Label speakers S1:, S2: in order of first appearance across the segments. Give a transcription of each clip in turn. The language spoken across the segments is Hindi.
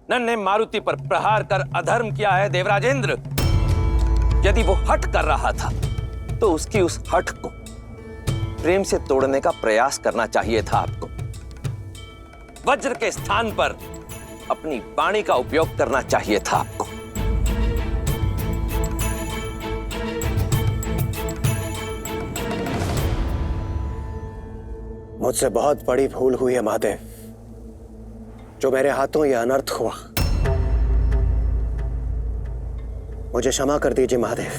S1: नन्हे मारुति पर प्रहार कर अधर्म किया है देवराजेंद्र। यदि वो हठ कर रहा था तो उसकी उस हठ को प्रेम से तोड़ने का प्रयास करना चाहिए था आपको। वज्र के स्थान पर अपनी वाणी का उपयोग करना चाहिए था आपको।
S2: मुझसे बहुत बड़ी भूल हुई है महादेव, जो मेरे हाथों यह अनर्थ हुआ। मुझे क्षमा कर दीजिए महादेव।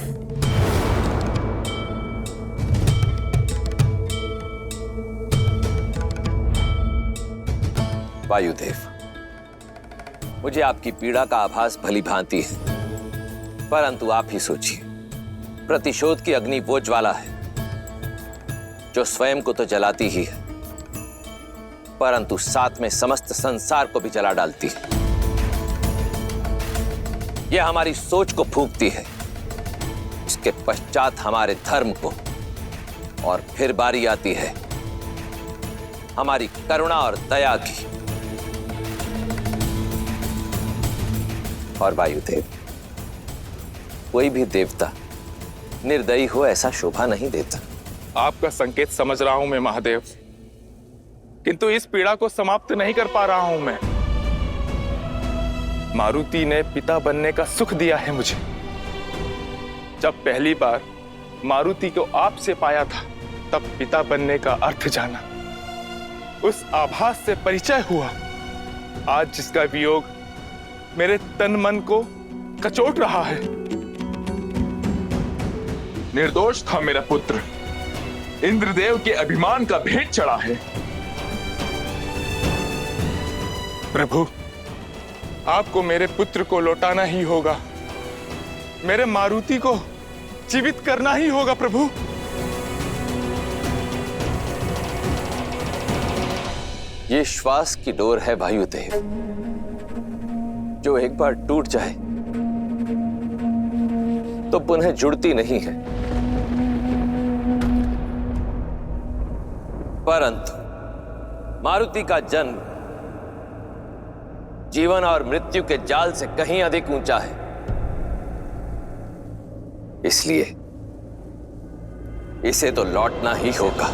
S1: वायुदेव, मुझे आपकी पीड़ा का आभास भली भांति है, परंतु आप ही सोचिए, प्रतिशोध की अग्नि वो ज्वाला है जो स्वयं को तो जलाती ही है, परंतु साथ में समस्त संसार को भी जला डालती है। यह हमारी सोच को फूंकती है, इसके पश्चात हमारे धर्म को, और फिर बारी आती है हमारी करुणा और दया की। और वायुदेव, कोई भी देवता निर्दयी हो ऐसा शोभा नहीं देता।
S3: आपका संकेत समझ रहा हूं मैं महादेव, किंतु इस पीड़ा को समाप्त नहीं कर पा रहा हूं मैं। मारुति ने पिता बनने का सुख दिया है मुझे। जब पहली बार मारुति को आपसे पाया था, तब पिता बनने का अर्थ जाना, उस आभास से परिचय हुआ। आज जिसका वियोग मेरे तन मन को कचोट रहा है। निर्दोष था मेरा पुत्र, इंद्रदेव के अभिमान का भेंट चढ़ा है। प्रभु, आपको मेरे पुत्र को लौटाना ही होगा, मेरे मारुति को जीवित करना ही होगा प्रभु।
S1: ये श्वास की डोर है वायुदेव, जो एक बार टूट जाए तो पुनः जुड़ती नहीं है। परंतु मारुति का जन्म जीवन और मृत्यु के जाल से कहीं अधिक ऊंचा है, इसलिए इसे तो लौटना ही होगा।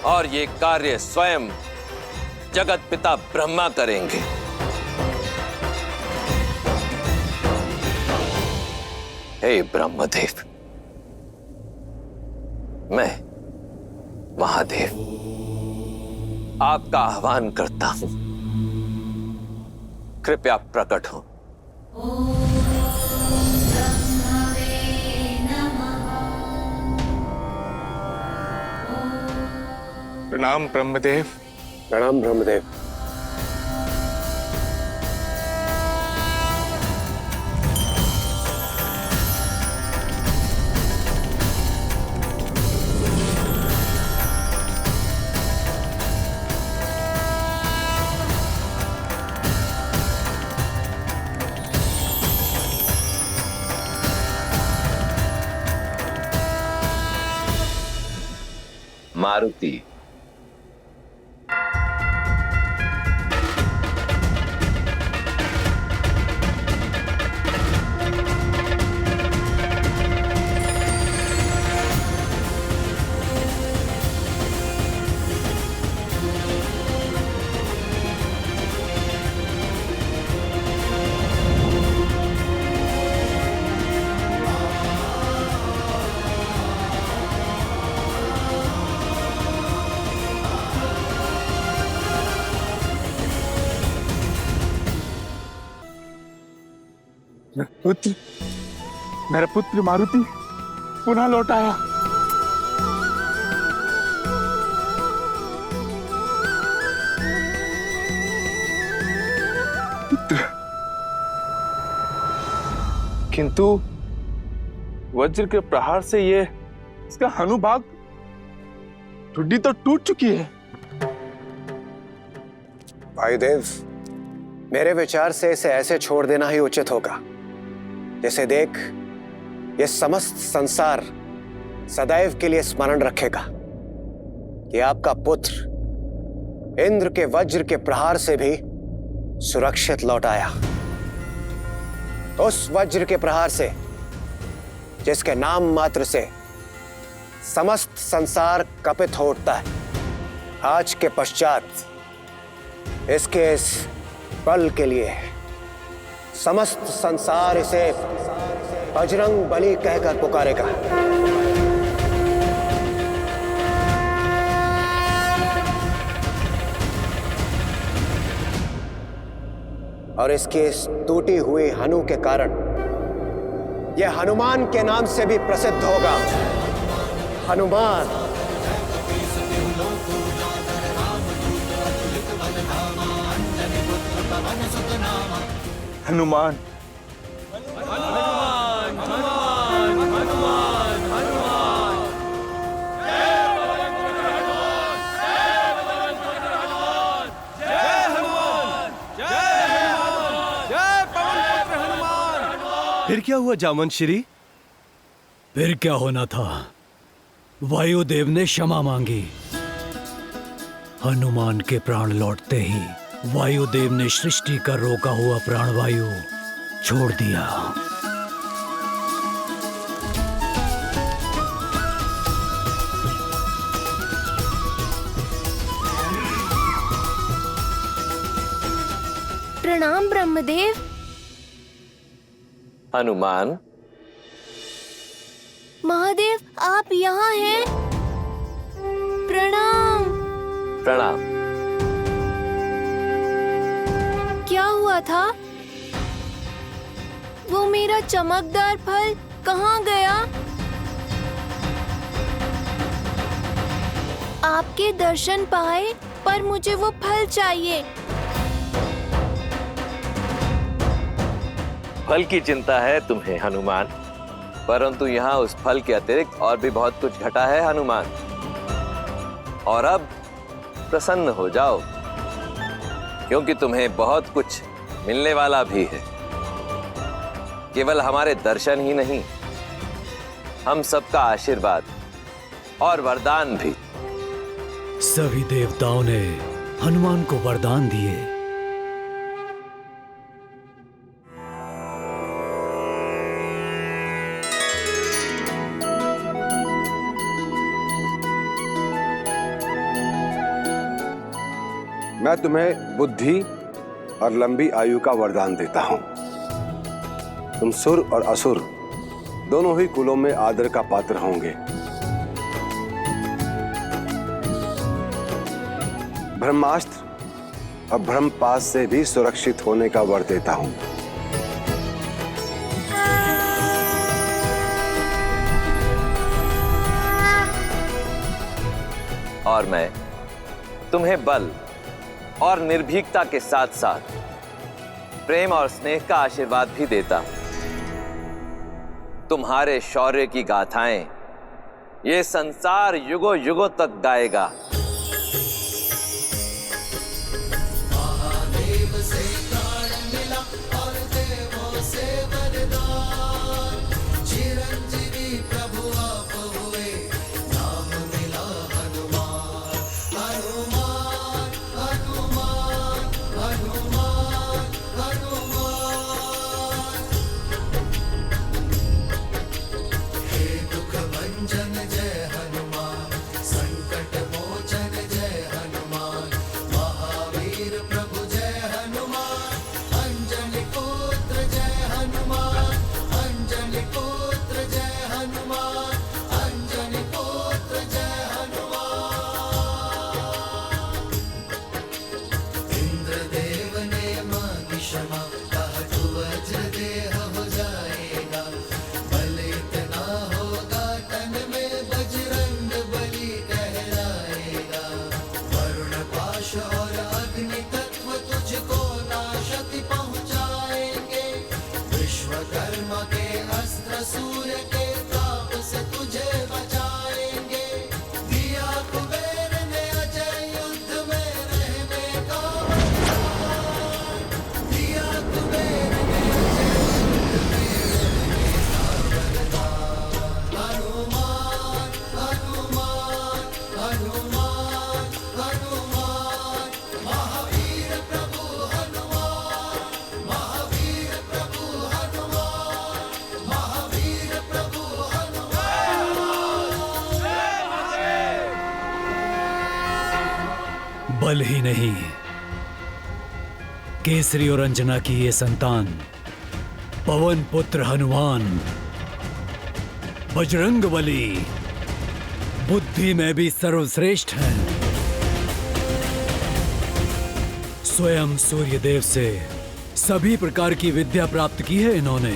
S1: और ये कार्य स्वयं जगत पिता ब्रह्मा करेंगे। हे ब्रह्मदेव, मैं महादेव आपका आह्वान करता हूं, कृपया प्रकट हो।
S3: प्रणाम ब्रह्मदेव।
S2: प्रणाम ब्रह्मदेव।
S1: मारुति,
S3: पुत्र, मेरा पुत्र मारुति पुनः लौट आया। पुत्र, किंतु वज्र के प्रहार से ये इसका हनुभाग ठुड्डी तो टूट चुकी है।
S2: वायुदेव, मेरे विचार से इसे ऐसे छोड़ देना ही उचित होगा, जैसे देख ये समस्त संसार सदैव के लिए स्मरण रखेगा कि आपका पुत्र इंद्र के वज्र के प्रहार से भी सुरक्षित लौट आया। उस वज्र के प्रहार से जिसके नाम मात्र से समस्त संसार कपित हो उठता है, आज के पश्चात इसके इस बल के लिए समस्त संसार इसे बजरंग बली कहकर पुकारेगा। और इसके इस टूटी हुई हनु के कारण यह हनुमान के नाम से भी प्रसिद्ध होगा। हनुमान।
S3: हनुमान।
S4: फिर क्या हुआ जामवंतश्री?
S5: फिर क्या होना था? वायुदेव ने क्षमा मांगी। हनुमान के प्राण लौटते ही वायुदेव ने सृष्टि का रोका हुआ प्राणवायु छोड़ दिया।
S6: प्रणाम ब्रह्मदेव।
S1: हनुमान।
S6: महादेव, आप यहाँ हैं? प्रणाम।
S1: प्रणाम।
S6: क्या हुआ था? वो मेरा चमकदार फल कहाँ गया? आपके दर्शन पाए, पर मुझे वो फल चाहिए।
S1: फल की चिंता है तुम्हें हनुमान, परंतु यहाँ उस फल के अतिरिक्त और भी बहुत कुछ घटा है हनुमान। और अब प्रसन्न हो जाओ, क्योंकि तुम्हें बहुत कुछ मिलने वाला भी है। केवल हमारे दर्शन ही नहीं, हम सबका आशीर्वाद और वरदान भी।
S5: सभी देवताओं ने हनुमान को वरदान दिए।
S7: मैं तुम्हें बुद्धि और लंबी आयु का वरदान देता हूं। तुम सुर और असुर दोनों ही कुलों में आदर का पात्र होंगे। ब्रह्मास्त्र और ब्रह्मपाश से भी सुरक्षित होने का वर देता हूं।
S1: और मैं तुम्हें बल और निर्भीकता के साथ साथ प्रेम और स्नेह का आशीर्वाद भी देता हूं। तुम्हारे शौर्य की गाथाएं ये संसार युगों युगों तक गाएगा।
S5: बल ही नहीं, केसरी और अंजना की ये संतान पवन पुत्र हनुमान बजरंगबली बुद्धि में भी सर्वश्रेष्ठ है। स्वयं सूर्यदेव से सभी प्रकार की विद्या प्राप्त की है इन्होंने।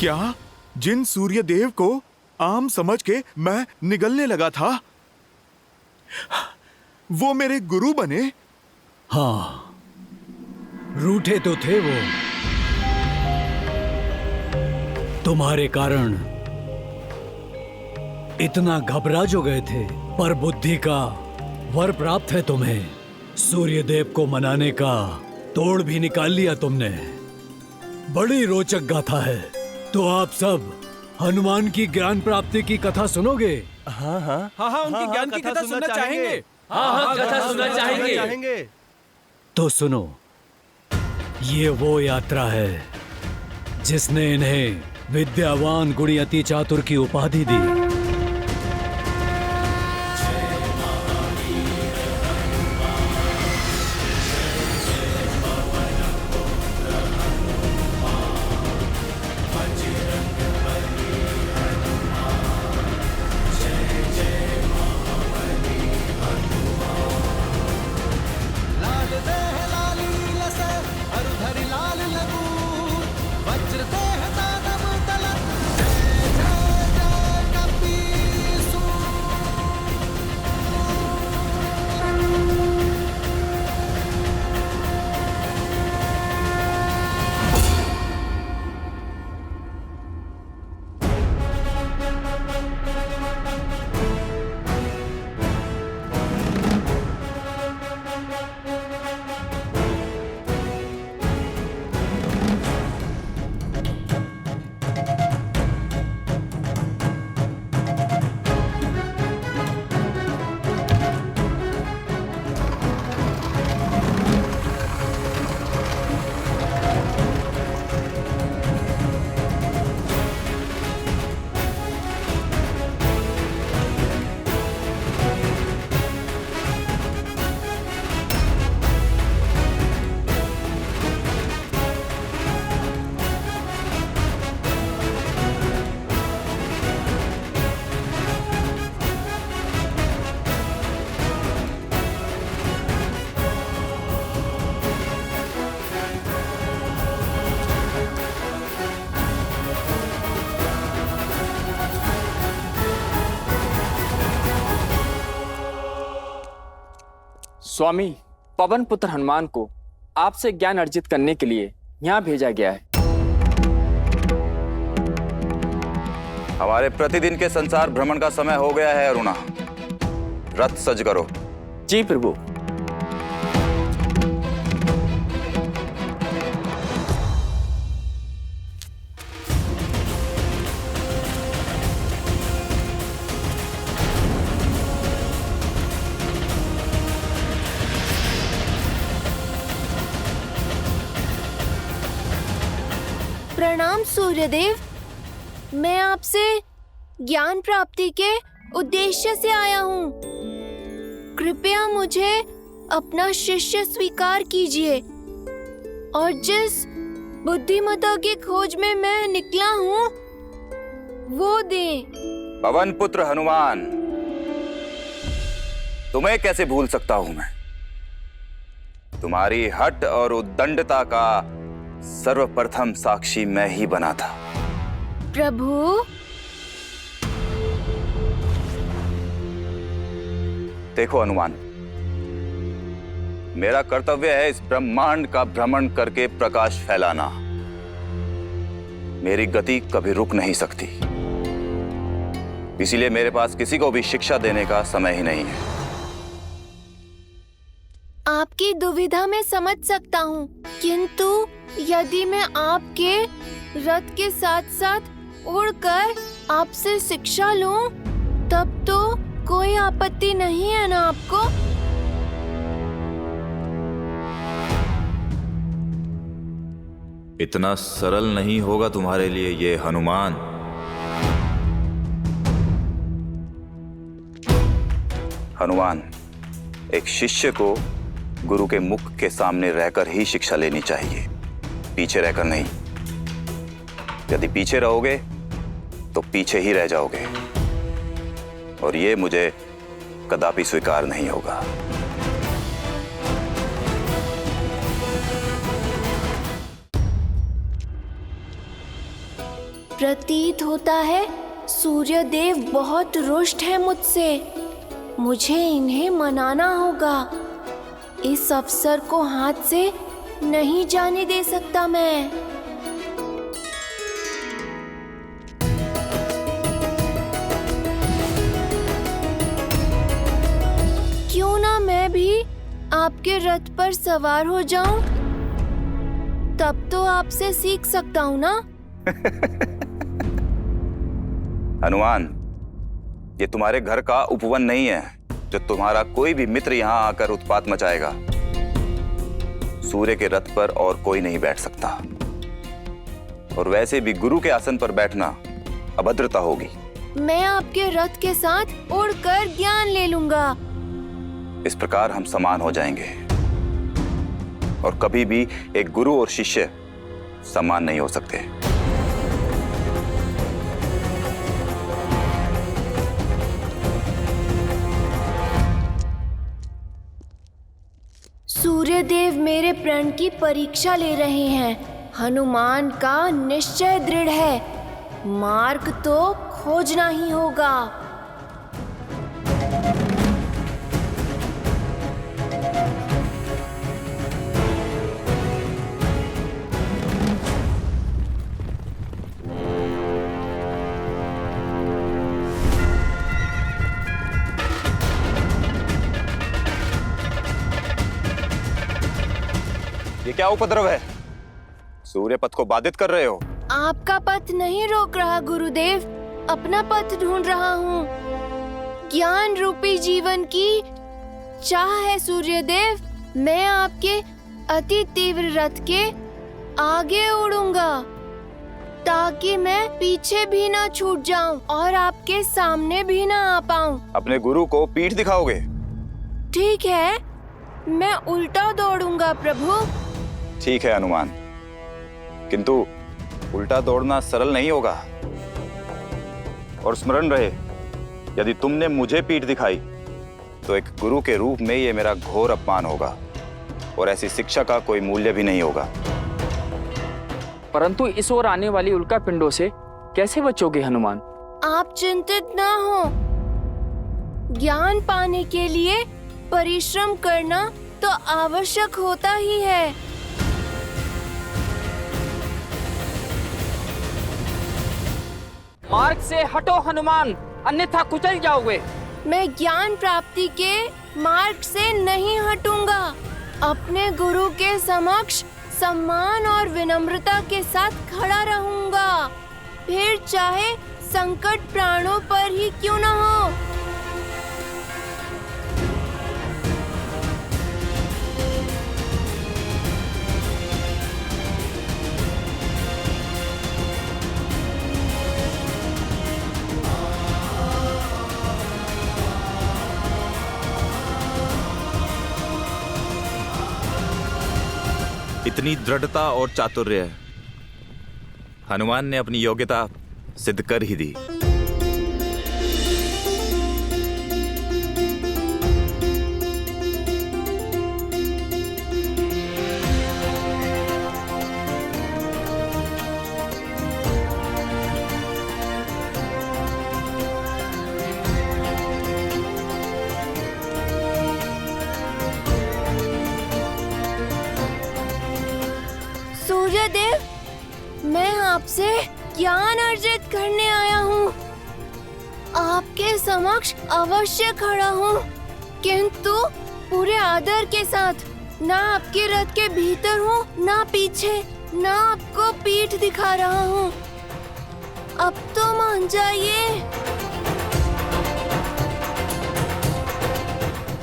S8: क्या जिन सूर्यदेव को आम समझ के मैं निगलने लगा था, वो मेरे गुरु बने?
S5: हाँ, रूठे तो थे वो, तुम्हारे कारण इतना घबरा जो गए थे, पर बुद्धि का वर प्राप्त है तुम्हें। सूर्यदेव को मनाने का तोड़ भी निकाल लिया तुमने। बड़ी रोचक गाथा है। तो आप सब हनुमान की ज्ञान प्राप्ति की कथा सुनोगे?
S4: हाँ उनकी ज्ञान की कथा सुनना चाहेंगे।
S1: हाँ कथा सुनना चाहेंगे।
S5: तो सुनो, ये वो यात्रा है जिसने इन्हें विद्यावान गुणी अति चातुर की उपाधि दी।
S9: स्वामी, पवन पुत्र हनुमान को आपसे ज्ञान अर्जित करने के लिए यहाँ भेजा गया है।
S10: हमारे प्रतिदिन के संसार भ्रमण का समय हो गया है अरुणा। रथ सज करो।
S9: जी प्रभु।
S6: प्रणाम सूर्यदेव, मैं आपसे ज्ञान प्राप्ति के उद्देश्य से आया हूँ। कृपया मुझे अपना शिष्य स्वीकार कीजिए और जिस बुद्धिमता की खोज में मैं निकला हूँ वो दें।
S10: पवन पुत्र हनुमान, तुम्हें कैसे भूल सकता हूं मैं? तुम्हारी हठ और उद्दंडता का सर्वप्रथम साक्षी मैं ही बना था।
S6: प्रभु,
S10: देखो हनुमान, मेरा कर्तव्य है इस ब्रह्मांड का भ्रमण करके प्रकाश फैलाना। मेरी गति कभी रुक नहीं सकती, इसीलिए मेरे पास किसी को भी शिक्षा देने का समय ही नहीं है।
S6: आपकी दुविधा में समझ सकता हूँ, किंतु यदि मैं आपके रथ के साथ साथ उड़कर आपसे शिक्षा लूं, तब तो कोई आपत्ति नहीं है ना आपको?
S10: इतना सरल नहीं होगा तुम्हारे लिए ये हनुमान। हनुमान, एक शिष्य को गुरु के मुख के सामने रहकर ही शिक्षा लेनी चाहिए, पीछे रहकर नहीं। यदि पीछे रहोगे तो पीछे ही रह जाओगे, और ये मुझे कदापि स्वीकार नहीं होगा।
S6: प्रतीत होता है सूर्यदेव बहुत रुष्ट है मुझसे। मुझे इन्हें मनाना होगा। इस अवसर को हाथ से नहीं जाने दे सकता मैं। क्यों ना मैं भी आपके रथ पर सवार हो जाऊं? तब तो आपसे सीख सकता हूं ना।
S10: हनुमान, ये तुम्हारे घर का उपवन नहीं है जो तुम्हारा कोई भी मित्र यहां आकर उत्पात मचाएगा। सूर्य के रथ पर और कोई नहीं बैठ सकता, और वैसे भी गुरु के आसन पर बैठना अभद्रता होगी।
S6: मैं आपके रथ के साथ उड़कर ज्ञान ले लूंगा।
S10: इस प्रकार हम समान हो जाएंगे, और कभी भी एक गुरु और शिष्य समान नहीं हो सकते।
S6: सूर्यदेव मेरे प्रण की परीक्षा ले रहे हैं। हनुमान का निश्चय दृढ़ है, मार्ग तो खोजना ही होगा।
S10: ये क्या उपद्रव है? सूर्य पथ को बाधित कर रहे हो।
S6: आपका पथ नहीं रोक रहा गुरुदेव, अपना पथ ढूंढ रहा हूँ। ज्ञान रूपी जीवन की चाह है सूर्यदेव। मैं आपके अति तीव्र रथ के आगे उड़ूंगा, ताकि मैं पीछे भी ना छूट जाऊं और आपके सामने भी ना आ पाऊं।
S10: अपने गुरु को पीठ दिखाओगे?
S6: ठीक है, मैं उल्टा दौड़ूंगा प्रभु।
S10: ठीक है हनुमान, किंतु उल्टा दौड़ना सरल नहीं होगा। और स्मरण रहे, यदि तुमने मुझे पीठ दिखाई तो एक गुरु के रूप में ये मेरा घोर अपमान होगा, और ऐसी शिक्षा का कोई मूल्य भी नहीं होगा।
S9: परंतु इस ओर आने वाली उल्का पिंडों से कैसे बचोगे हनुमान?
S6: आप चिंतित ना हो। ज्ञान पाने के लिए परिश्रम करना तो आवश्यक होता ही है।
S9: मार्ग से हटो हनुमान, अन्यथा कुचल जाओगे।
S6: मैं ज्ञान प्राप्ति के मार्ग से नहीं हटूंगा। अपने गुरु के समक्ष सम्मान और विनम्रता के साथ खड़ा रहूंगा, फिर चाहे संकट प्राणों पर ही क्यों न हो।
S10: इतनी दृढ़ता और चातुर्य हनुमान ने अपनी योग्यता सिद्ध कर ही दी।
S6: सूर्यदेव, मैं आपसे ज्ञान अर्जित करने आया हूँ। आपके समक्ष अवश्य खड़ा हूँ, किंतु पूरे आदर के साथ। ना आपके रथ के भीतर हूँ, ना पीछे, ना आपको पीठ दिखा रहा हूँ। अब तो मान जाइए।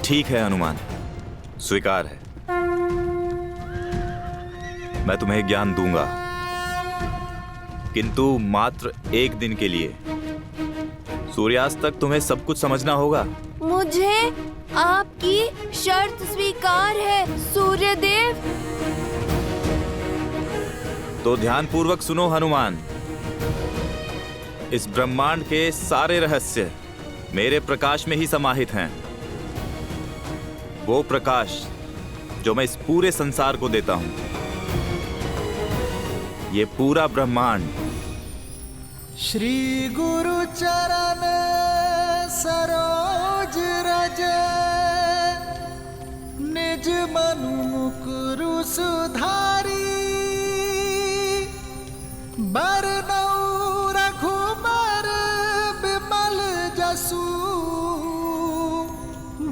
S10: ठीक है हनुमान, स्वीकार है। मैं तुम्हें ज्ञान दूंगा, किंतु मात्र एक दिन के लिए। सूर्यास्त तक तुम्हें सब कुछ समझना होगा।
S6: मुझे आपकी शर्त स्वीकार है सूर्यदेव।
S10: तो ध्यानपूर्वक सुनो हनुमान। इस ब्रह्मांड के सारे रहस्य मेरे प्रकाश में ही समाहित हैं। वो प्रकाश जो मैं इस पूरे संसार को देता हूं। ये पूरा ब्रह्मांड
S11: श्री गुरु चरण सरोज रज निज मनु मुकुरु सुधारी बरनऊ रघुबर बिमल जसु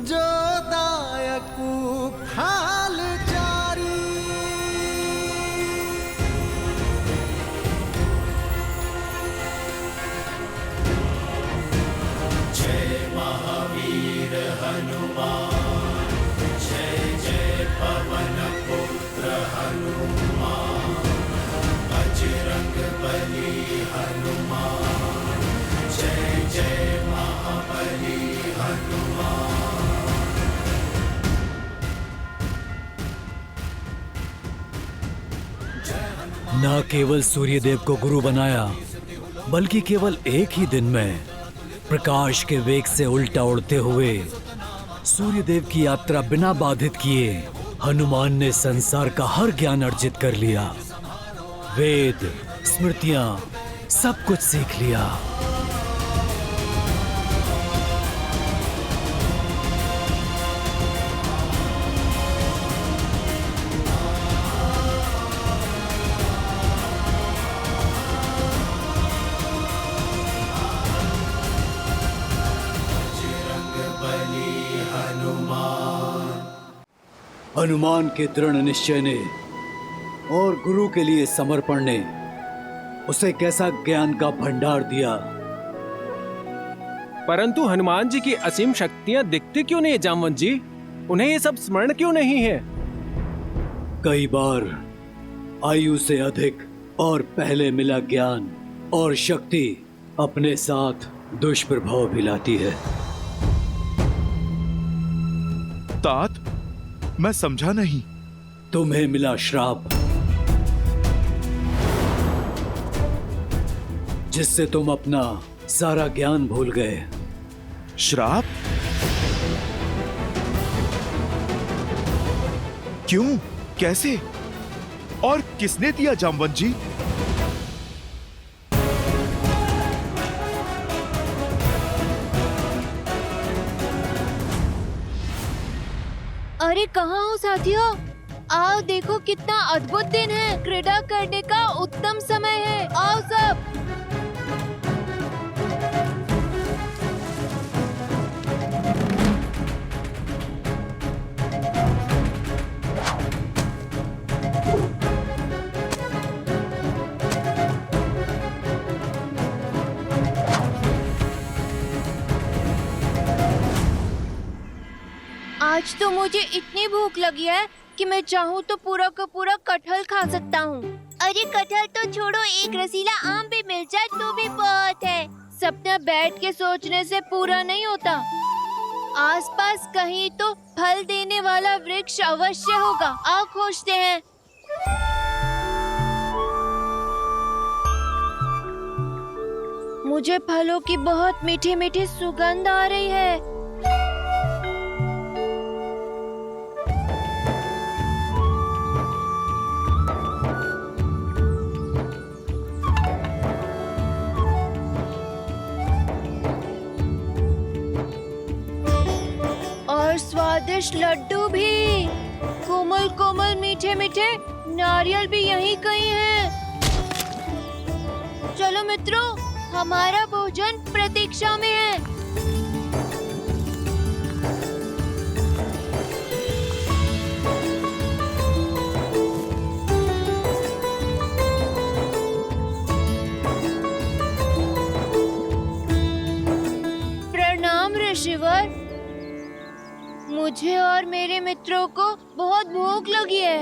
S11: जो दायकु फाल चारी। जय महावीर हनुमान, जय जय पवन पुत्र हनुमान, बजरंग बली हनुमान, जय जय महाबली हनुमान।
S5: ना केवल सूर्यदेव को गुरु बनाया, बल्कि केवल एक ही दिन में प्रकाश के वेग से उल्टा उड़ते हुए सूर्यदेव की यात्रा बिना बाधित किए हनुमान ने संसार का हर ज्ञान अर्जित कर लिया। वेद, स्मृतियां, सब कुछ सीख लिया। हनुमान के दृढ़ निश्चय ने और गुरु के लिए समर्पण ने उसे कैसा ज्ञान का भंडार दिया।
S4: परंतु हनुमान जी की असीम शक्तियां दिखती क्यों नहीं, जामवंत जी? उन्हें ये सब स्मरण क्यों नहीं है?
S5: कई बार आयु से अधिक और पहले मिला ज्ञान और शक्ति अपने साथ दुष्प्रभाव भी लाती है।
S8: तात, मैं समझा नहीं।
S5: तुम्हें मिला श्राप, जिससे तुम अपना सारा ज्ञान भूल गए।
S8: श्राप? क्यों, कैसे और किसने दिया जामवंत जी?
S6: अरे कहाँ हो साथियों? आओ देखो कितना अद्भुत दिन है। क्रीड़ा करने का उत्तम समय है। आओ सब। आज तो मुझे इतनी भूख लगी है कि मैं चाहूँ तो पूरा का पूरा कटहल खा सकता हूँ। अरे कटहल तो छोड़ो, एक रसीला आम भी मिल जाए तो भी बहुत है। सपना बैठ के सोचने से पूरा नहीं होता। आसपास कहीं तो फल देने वाला वृक्ष अवश्य होगा। आओ खोजते हैं। मुझे फलों की बहुत मीठी मीठी सुगंध आ रही है। स्वादिष्ट लड्डू भी, कोमल कोमल मीठे मीठे नारियल भी यहीं कहीं हैं। चलो मित्रों, हमारा भोजन प्रतीक्षा में है। प्रणाम ऋषिवर। मुझे और मेरे मित्रों को बहुत भूख लगी है।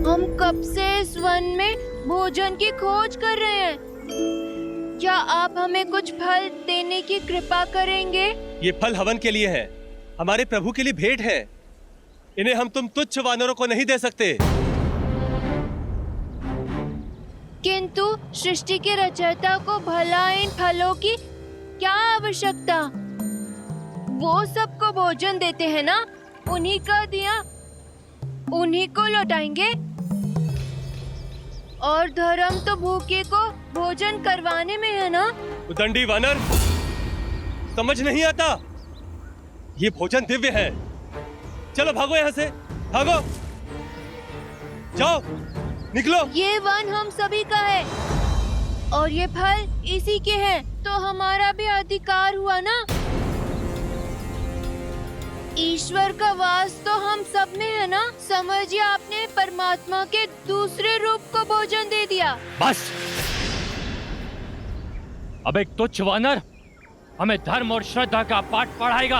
S6: हम कब से इस वन में भोजन की खोज कर रहे हैं। क्या आप हमें कुछ फल देने की कृपा करेंगे?
S12: ये फल हवन के लिए है, हमारे प्रभु के लिए भेंट है। इन्हें हम तुम तुच्छ वानरों को नहीं दे सकते।
S6: किंतु सृष्टि के रचयिता को भला इन फलों की क्या आवश्यकता? वो सबको भोजन देते हैं ना, उन्हीं का दिया उन्हीं को लौटाएंगे। और धर्म तो भूखे को भोजन करवाने में है ना।
S12: उदंडी वानर, समझ नहीं आता? ये भोजन दिव्य है। चलो भागो यहाँ से, भागो, जाओ, निकलो।
S6: ये वन हम सभी का है और ये फल इसी के हैं, तो हमारा भी अधिकार हुआ ना। ईश्वर का वास तो हम सब में है ना। समझिए आपने परमात्मा के दूसरे रूप को भोजन दे दिया।
S13: बस, अब एक तुच्छ वानर हमें धर्म और श्रद्धा का पाठ पढ़ाएगा।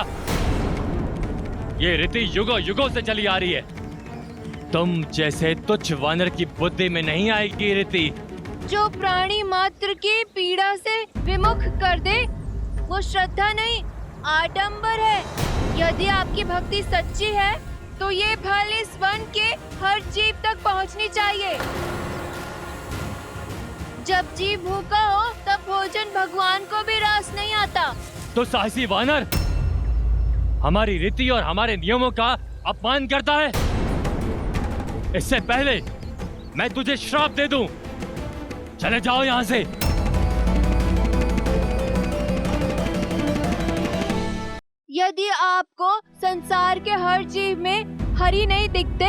S13: ये रीति युगों युगों से चली आ रही है। तुम जैसे तुच्छ वानर की बुद्धि में नहीं आएगी रीति।
S6: जो प्राणी मात्र की पीड़ा से विमुख कर दे, वो श्रद्धा नहीं, आडंबर है। यदि आपकी भक्ति सच्ची है, तो ये फल इस वन के हर जीव तक पहुंचनी चाहिए। जब जीव भूखा हो, तब भोजन भगवान को भी रास नहीं आता।
S13: तो साहसी वानर हमारी रीति और हमारे नियमों का अपमान करता है। इससे पहले मैं तुझे श्राप दे दूं। चले जाओ यहाँ से।
S6: यदि आपको संसार के हर जीव में हरि नहीं दिखते,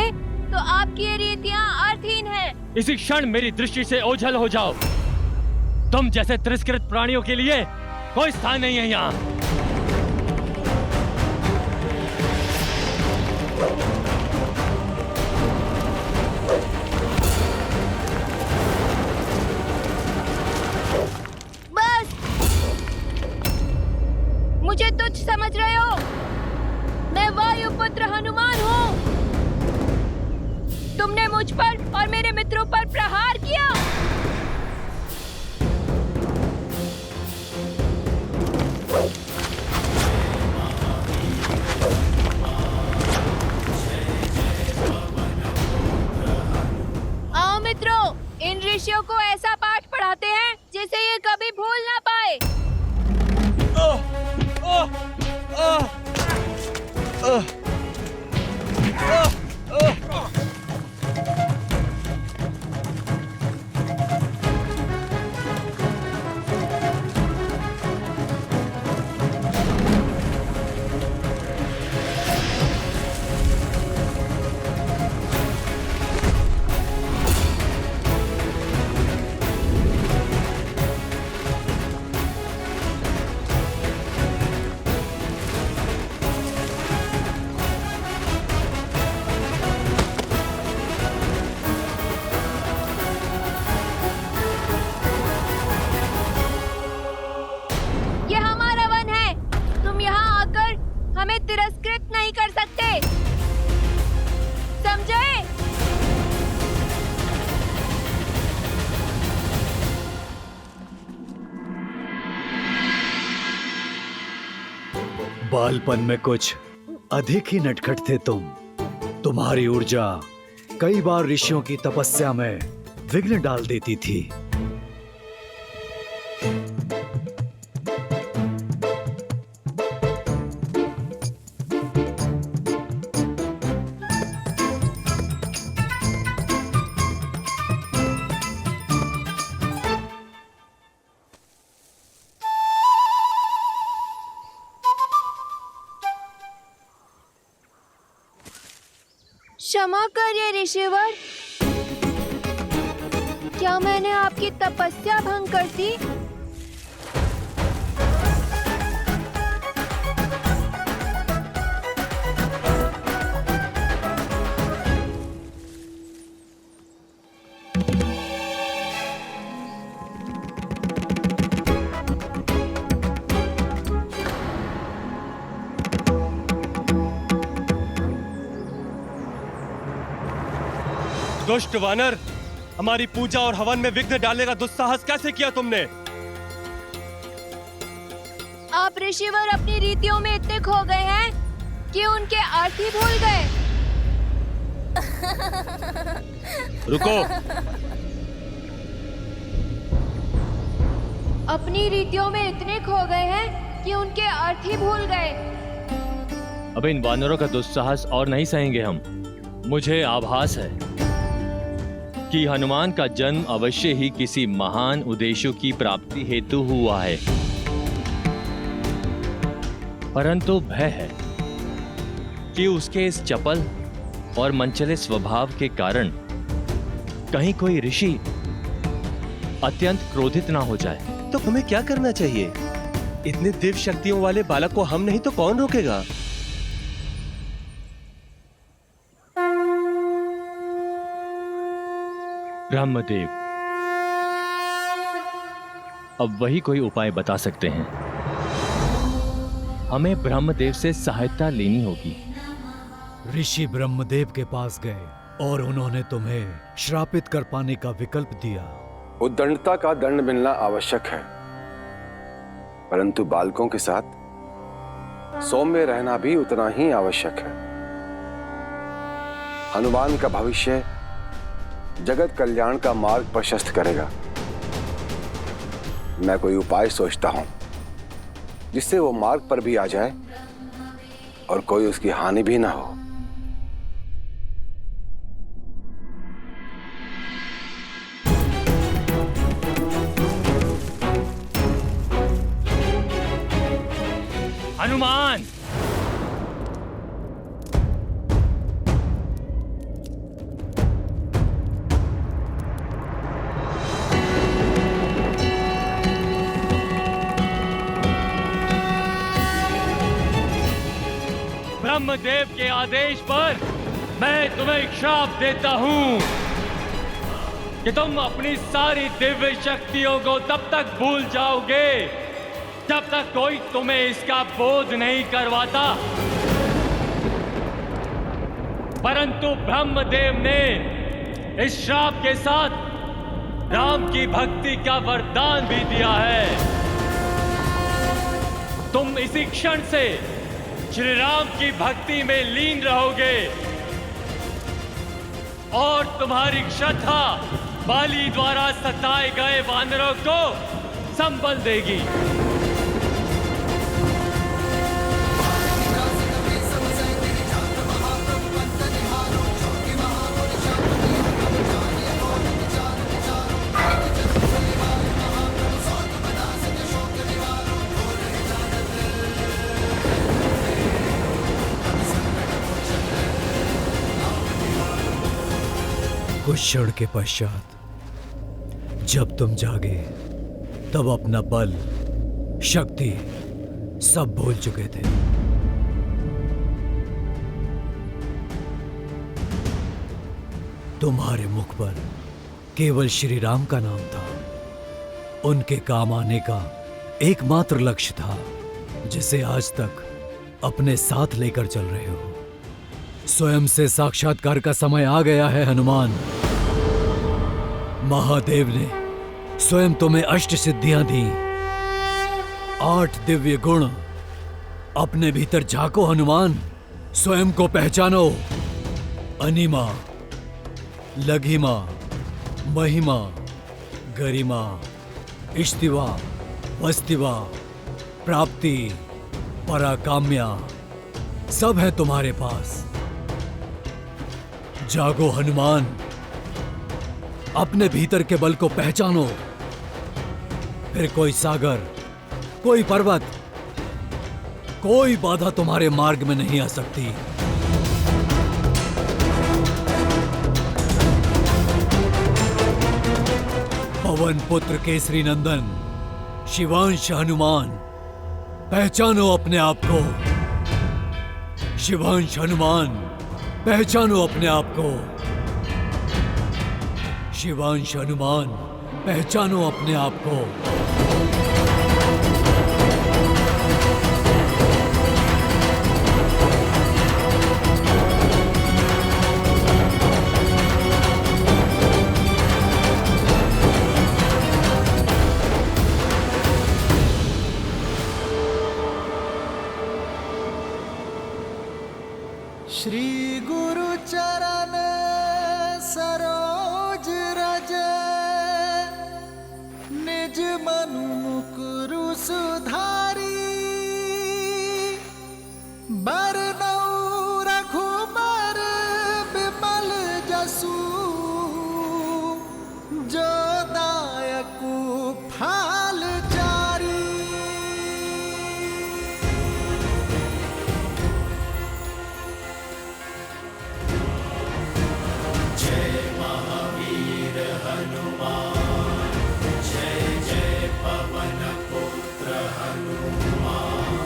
S6: तो आपकी ये रीतियाँ अर्थहीन हैं।
S13: इसी क्षण मेरी दृष्टि से ओझल हो जाओ। तुम जैसे तिरस्कृत प्राणियों के लिए कोई स्थान नहीं है यहाँ।
S6: बस, मुझे तुच्छ समझ रहे हो? मैं वायुपुत्र हनुमान हूँ। तुमने मुझ पर और मेरे मित्रों पर प्रहार किया। आओ मित्रों, इन ऋषियों को ऐसा पाठ पढ़ाते हैं जिसे ये कभी भूल ना पाए। तिरस्कृत नहीं कर सकते, समझे?
S5: बालपन में कुछ अधिक ही नटखट थे तुम। तुम्हारी ऊर्जा कई बार ऋषियों की तपस्या में विघ्न डाल देती थी।
S6: क्षमा करिए ऋषिवर, क्या मैंने आपकी तपस्या भंग कर दी?
S12: दुष्ट वानर, हमारी पूजा और हवन में विघ्न डालने का दुस्साहस कैसे किया तुमने?
S6: आप ऋषिवर अपनी रीतियों में इतने खो गए हैं कि उनके अर्थ ही भूल गए।
S13: रुको।
S6: अपनी रीतियों में इतने खो गए हैं कि उनके अर्थ ही भूल गए।
S13: अब इन वानरों का दुस्साहस और नहीं सहेंगे हम। मुझे आभास है कि हनुमान का जन्म अवश्य ही किसी महान उद्देश्य की प्राप्ति हेतु हुआ है, परंतु भय है कि उसके इस चपल और मनचले स्वभाव के कारण कहीं कोई ऋषि अत्यंत क्रोधित ना हो जाए।
S12: तो हमें क्या करना चाहिए? इतने दिव्य शक्तियों वाले बालक को हम नहीं तो कौन रोकेगा?
S13: ब्रह्मदेव अब वही कोई उपाय बता सकते हैं। हमें ब्रह्मदेव से सहायता लेनी होगी।
S5: ऋषि ब्रह्मदेव के पास गए और उन्होंने तुम्हें श्रापित कर पाने का विकल्प दिया।
S7: उद्दंडता का दंड मिलना आवश्यक है, परंतु बालकों के साथ सौम्य रहना भी उतना ही आवश्यक है। हनुमान का भविष्य जगत कल्याण का मार्ग प्रशस्त करेगा। मैं कोई उपाय सोचता हूं जिससे वो मार्ग पर भी आ जाए और कोई उसकी हानि भी ना हो।
S13: हनुमान, ब्रह्मदेव के आदेश पर मैं तुम्हें श्राप देता हूं कि तुम अपनी सारी दिव्य शक्तियों को तब तक भूल जाओगे जब तक कोई तुम्हें इसका बोध नहीं करवाता। परंतु ब्रह्मदेव ने इस श्राप के साथ राम की भक्ति का वरदान भी दिया है। तुम इसी क्षण से श्री राम की भक्ति में लीन रहोगे और तुम्हारी श्रद्धा बाली द्वारा सताए गए वानरों को संबल देगी।
S5: कुछ क्षण के पश्चात जब तुम जागे तब अपना बल, शक्ति सब भूल चुके थे। तुम्हारे मुख पर केवल श्री राम का नाम था। उनके काम आने का एकमात्र लक्ष्य था जिसे आज तक अपने साथ लेकर चल रहे हो। स्वयं से साक्षात्कार का समय आ गया है हनुमान। महादेव ने स्वयं तुम्हें अष्ट सिद्धियां दी, 8 दिव्य गुण अपने भीतर झांको हनुमान, स्वयं को पहचानो। अनिमा, लघिमा, महिमा, गरिमा, इष्टिवा, वस्तिवा, प्राप्ति, पराकाम्या सब है तुम्हारे पास। जागो हनुमान, अपने भीतर के बल को पहचानो, फिर कोई सागर, कोई पर्वत, कोई बाधा तुम्हारे मार्ग में नहीं आ सकती। पवन पुत्र केसरी नंदन, शिवांश हनुमान, पहचानो अपने आप को। शिवांश हनुमान, पहचानो अपने आप को। शिवांश हनुमान, पहचानो अपने आप को।
S11: श्री गुरु चरण सरोज रज निज मनु मुकुरु सुधारी बरनऊ रघुबर बिमल जसु जो दायकु फाल जारी। जय महावीर हनुमान जय जय पवन पुत्र हनुमान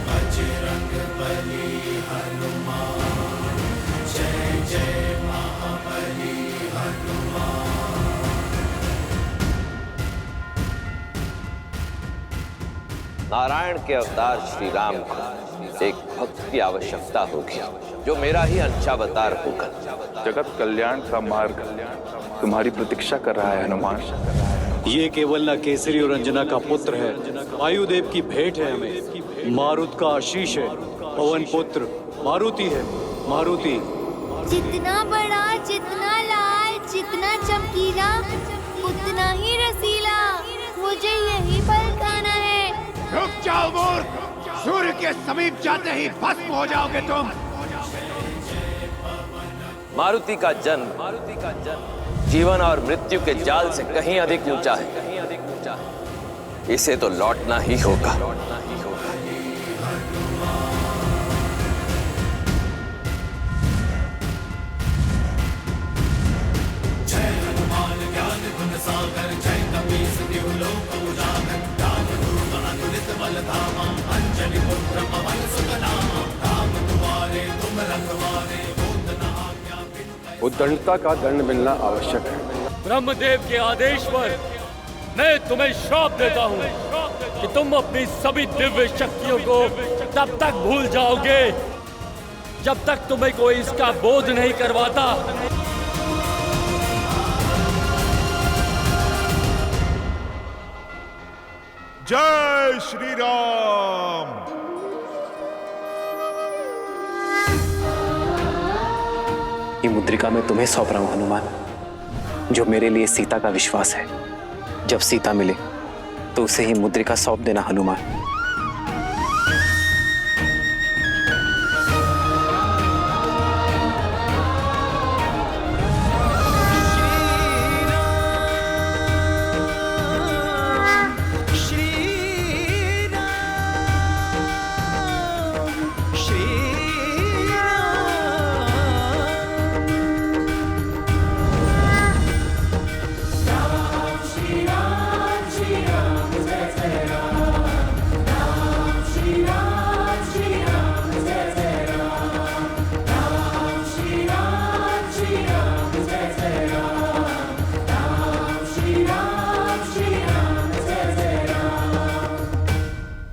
S11: बजरंग बली हनुमान जय जय महाबली हनुमान।
S1: नारायण के अवतार श्री राम को एक भक्त की आवश्यकता होगी जो मेरा ही अंशावतार होगा।
S3: जगत कल्याण का मार्ग तुम्हारी प्रतीक्षा कर रहा है हनुमान।
S5: ये केवल न केसरी और अंजना का पुत्र है, वायुदेव की भेंट है हमें। मारुत का आशीष है, पवन पुत्र मारुति है। मारुति
S6: जितना बड़ा, जितना लाल, जितना चमकीला, उतना ही रसीला, मुझे यही फल खाना है।
S14: रुक जाओ मूर्ख, सूर्य के समीप जाते ही भस्म हो जाओगे तुम।
S1: मारुति का जन्म जीवन और मृत्यु के जाल से कहीं अधिक ऊंचा है। इसे तो लौटना ही होगा।
S11: जय हनुमान ज्ञान गुण सागर जय कपीस तिहु लोक उजागर राम दूत अतुलित बल धामा अंजनी पुत्र पवन सुत नामा राम दुआरे तुम रखवारे होत न आज्ञा बिनु
S7: उद्दंडता का दंड मिलना आवश्यक है।
S13: ब्रह्मदेव के आदेश पर मैं तुम्हें श्राप देता हूँ कि तुम अपनी सभी दिव्य शक्तियों को तब तक भूल जाओगे जब तक तुम्हें कोई इसका बोध नहीं करवाता।
S8: जय श्री राम।
S2: ये मुद्रिका मैं तुम्हें सौंप रहा हूं हनुमान, जो मेरे लिए सीता का विश्वास है। जब सीता मिले तो उसे ही मुद्रिका सौंप देना हनुमान।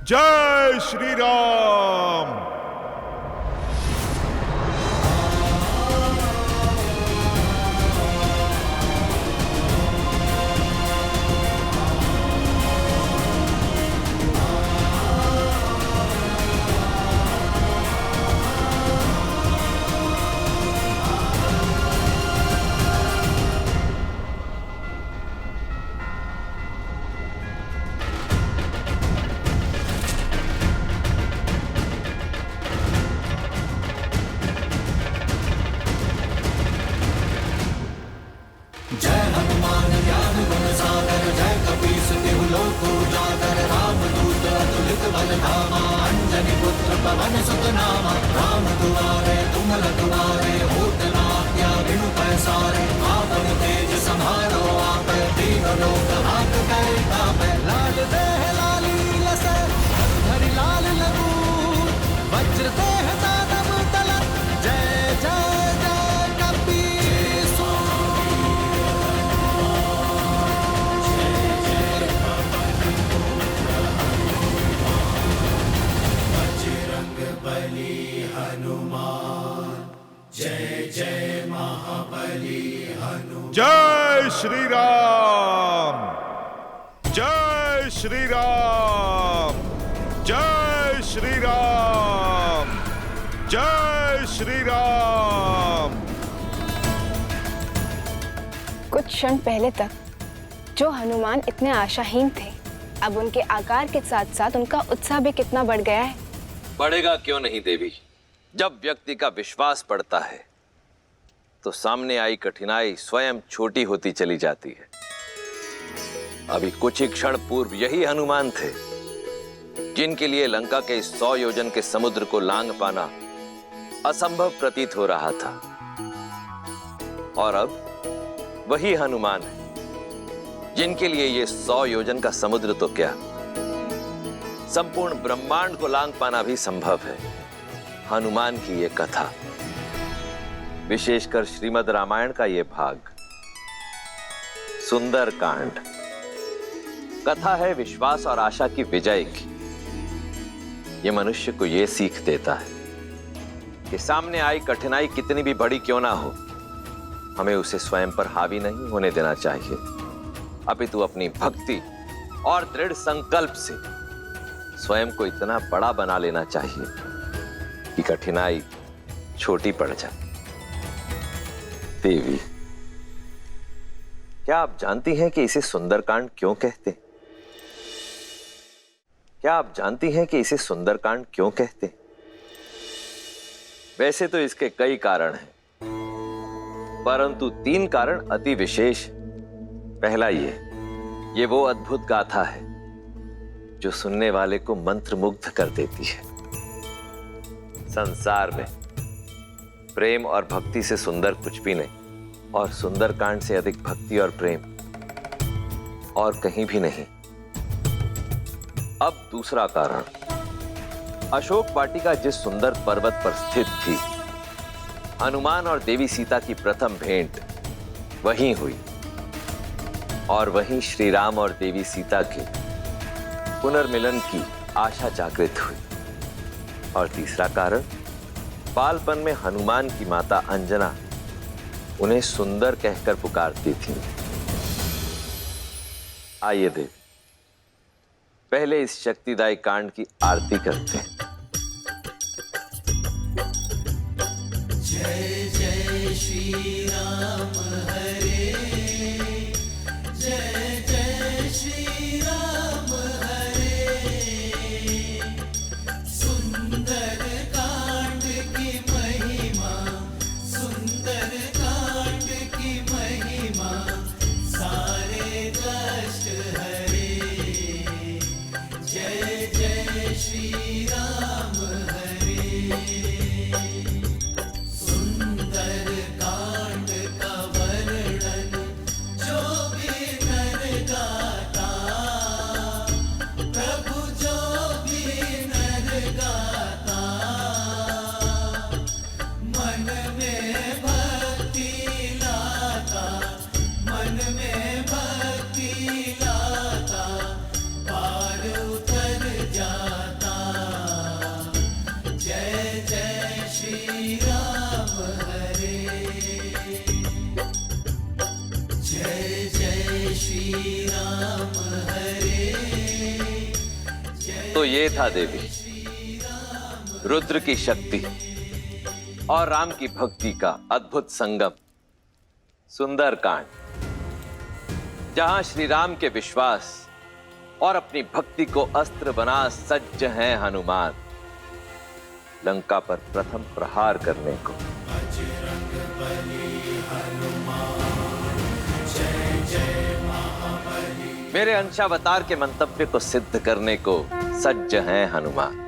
S8: जय श्री राम।
S11: जय हनुमान ज्ञान गुण सागर जय कपीस तिहु लोक उजागर राम दूत अतुलित बल धामा अंजनी पुत्र पवन सुत नामा राम दुआरे तुम रखवारे होत न आज्ञा बिनु पैसारे आपन तेज समारो आप तीनों लोक हाथ करे तापै लाल देह लाली लसै धरि लाल लगू वज्र देह दानव तलत जय जय जय कपीस। बली हनुमान जय जय महाबली हनुमान।
S8: जय श्री राम। जय श्री राम। जय श्री राम। जय श्री राम। राम।
S15: कुछ क्षण पहले तक जो हनुमान इतने आशाहीन थे, अब उनके आकार के साथ साथ उनका उत्साह भी कितना बढ़ गया है।
S1: बढ़ेगा क्यों नहीं देवी। जब व्यक्ति का विश्वास बढ़ता है तो सामने आई कठिनाई स्वयं छोटी होती चली जाती है। अभी कुछ ही क्षण पूर्व यही हनुमान थे जिनके लिए लंका के 100 योजन के समुद्र को लांघ पाना असंभव प्रतीत हो रहा था, और अब वही हनुमान है जिनके लिए ये 100 योजन का समुद्र तो क्या, संपूर्ण ब्रह्मांड को लांघ पाना भी संभव है। हनुमान की ये कथा, विशेषकर श्रीमद् रामायण का ये भाग, सुंदर कांड, कथा है विश्वास और आशा की विजय की। ये मनुष्य को ये सीख देता है कि सामने आई कठिनाई कितनी भी बड़ी क्यों ना हो, हमें उसे स्वयं पर हावी नहीं होने देना चाहिए, अपितु अपनी भक्ति और दृढ़ संकल्प से स्वयं को इतना बड़ा बना लेना चाहिए कि कठिनाई छोटी पड़ जाए। देवी, क्या आप जानती हैं कि इसे सुंदरकांड क्यों कहते हैं? क्या आप जानती हैं कि इसे सुंदरकांड क्यों कहते हैं? वैसे तो इसके कई कारण हैं, परंतु 3 कारण अति विशेष। पहला ये वो अद्भुत गाथा है जो सुनने वाले को मंत्रमुग्ध कर देती है। संसार में प्रेम और भक्ति से सुंदर कुछ भी नहीं, और सुंदरकांड से अधिक भक्ति और प्रेम और कहीं भी नहीं। अब दूसरा कारण, अशोक वाटिका जिस सुंदर पर्वत पर स्थित थी, हनुमान और देवी सीता की प्रथम भेंट वहीं हुई, और वहीं श्री राम और देवी सीता के पुनर्मिलन की आशा जागृत हुई। और तीसरा कारण, बालपन में हनुमान की माता अंजना उन्हें सुंदर कहकर पुकारती थी। आइए देवी, पहले इस शक्तिदायी कांड की आरती करते हैं।
S11: जय जय श्री राम हरे, जय जय श्री राम हरे। सुंदर कांड की महिमा, सुंदर कांड की महिमा, सारे कष्ट हरे। जय जय श्री राम हरे। सुंदर कांड का वर्णन जो भी नर गाता, प्रभु जो भी नर गाता, मन में भक्ति लाता, मन में भक्ति लाता, पार उतर जाता। जय जय श्री राम हरे, जय जय श्री राम हरे।
S1: तो ये था देवी रुद्र की शक्ति और राम की भक्ति का अद्भुत संगम, सुंदरकांड, जहां श्री राम के विश्वास और अपनी भक्ति को अस्त्र बना सज्ज हैं हनुमान, लंका पर प्रथम प्रहार करने को। मेरे अंशावतार के मंतव्य को सिद्ध करने को सज्ज हैं हनुमान।